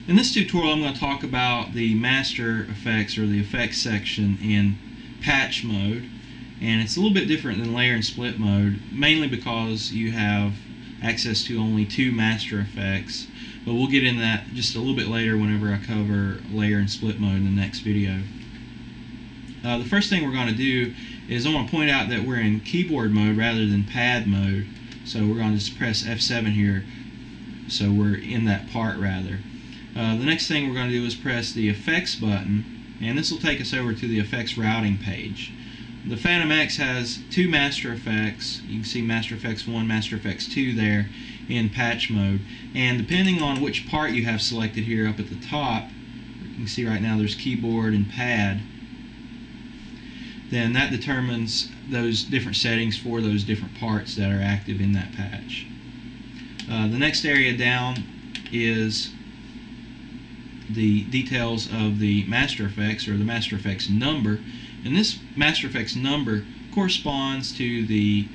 In this tutorial I'm going to talk about the master effects or the effects section in patch mode, and it's a little bit different than layer and split mode, mainly because you have access to only two master effects, but we'll get into that just a little bit later whenever I cover layer and split mode in the next video. The first thing we're going to do is I want to point out that we're in keyboard mode rather than pad mode, so we're going to just press F7 here so we're in that part rather. The next thing we're going to do is press the effects button, and this will take us over to the effects routing page. The FantomX has two master effects. You can see Master Effects 1, Master Effects 2 there in patch mode, and depending on which part you have selected here up at the top, you can see right now there's keyboard and pad, then that determines those different settings for those different parts that are active in that patch. The next area down is the details of the master effects, or the master effects number, and this master effects number corresponds to the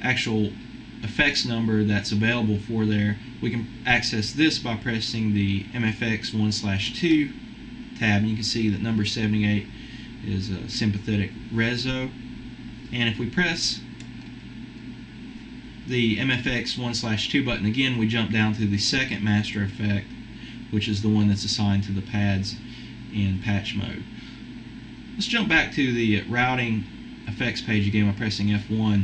actual effects number that's available for there. We can access this by pressing the MFX 1/2 tab, and you can see that number 78 is a sympathetic reso, and if we press the MFX 1/2 button again, we jump down to the second master effect, which is the one that's assigned to the pads in patch mode. Let's jump back to the routing effects page again by pressing F1,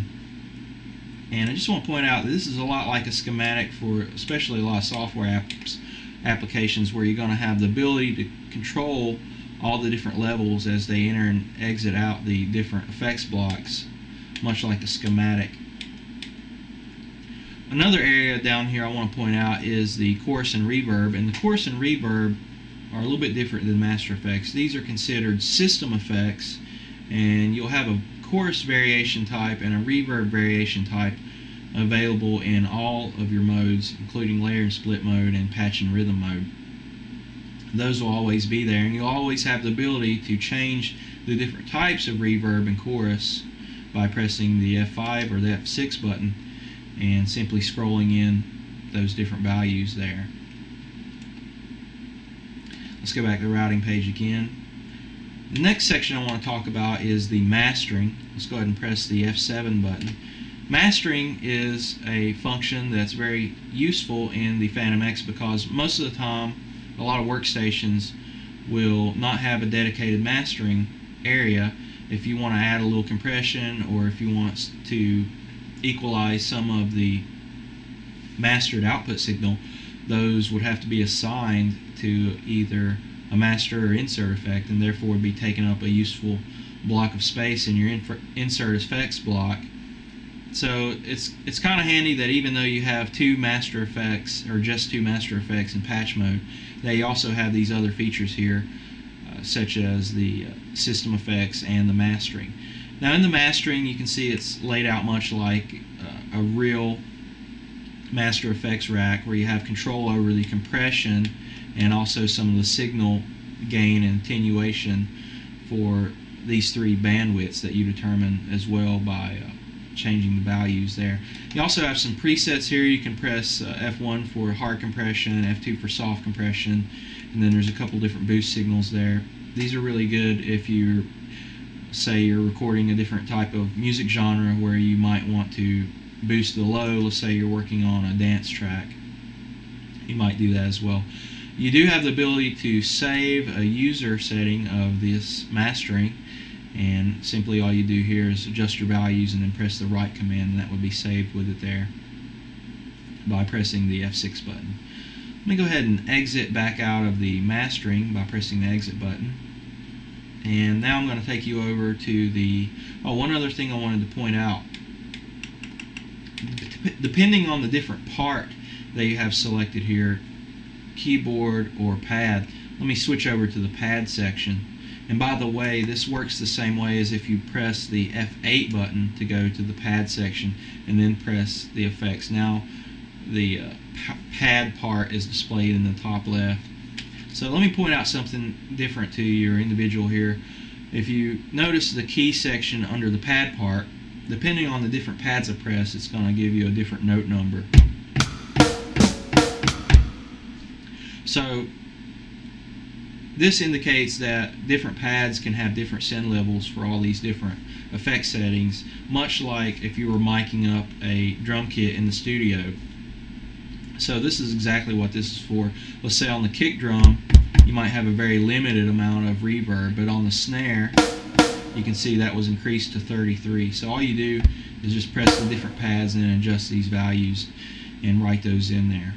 and I just want to point out that this is a lot like a schematic for especially a lot of software applications where you're going to have the ability to control all the different levels as they enter and exit out the different effects blocks, much like a schematic. Another area down here I want to point out is the chorus and reverb, and the chorus and reverb are a little bit different than master effects. These are considered system effects, and you'll have a chorus variation type and a reverb variation type available in all of your modes, including layer and split mode and patch and rhythm mode. Those will always be there, and you'll always have the ability to change the different types of reverb and chorus by pressing the F5 or the F6 button and simply scrolling in those different values there. Let's go back to the routing page again. The next section I want to talk about is the mastering. Let's go ahead and press the F7 button. Mastering is a function that's very useful in the FantomX because most of the time a lot of workstations will not have a dedicated mastering area. If you want to add a little compression, or if you want to equalize some of the mastered output signal, those would have to be assigned to either a master or insert effect, and therefore would be taking up a useful block of space in your insert effects block. So it's kind of handy that even though you have two master effects, or just two master effects in patch mode, they also have these other features here, such as the system effects and the mastering. Now in the mastering, you can see it's laid out much like a real master effects rack, where you have control over the compression and also some of the signal gain and attenuation for these three bandwidths that you determine as well by changing the values there. You also have some presets here. You can press F1 for hard compression, F2 for soft compression, and then there's a couple different boost signals there. These are really good if you're, say you're recording a different type of music genre where you might want to boost the low. Let's say you're working on a dance track, you might do that as well. You do have the ability to save a user setting of this mastering, and simply all you do here is adjust your values and then press the right command, and that would be saved with it there by pressing the F6 button. Let me go ahead and exit back out of the mastering by pressing the exit button. And now I'm going to take you over to the, one other thing I wanted to point out. Depending on the different part that you have selected here, keyboard or pad, let me switch over to the pad section. And by the way, this works the same way as if you press the F8 button to go to the pad section and then press the effects. Now the pad part is displayed in the top left. So let me point out something different to your individual here. If you notice the key section under the pad part, depending on the different pads I press, it's going to give you a different note number. So this indicates that different pads can have different send levels for all these different effect settings, much like if you were miking up a drum kit in the studio. So this is exactly what this is for. Let's say on the kick drum you might have a very limited amount of reverb, but on the snare you can see that was increased to 33. So all you do is just press the different pads and adjust these values and write those in there.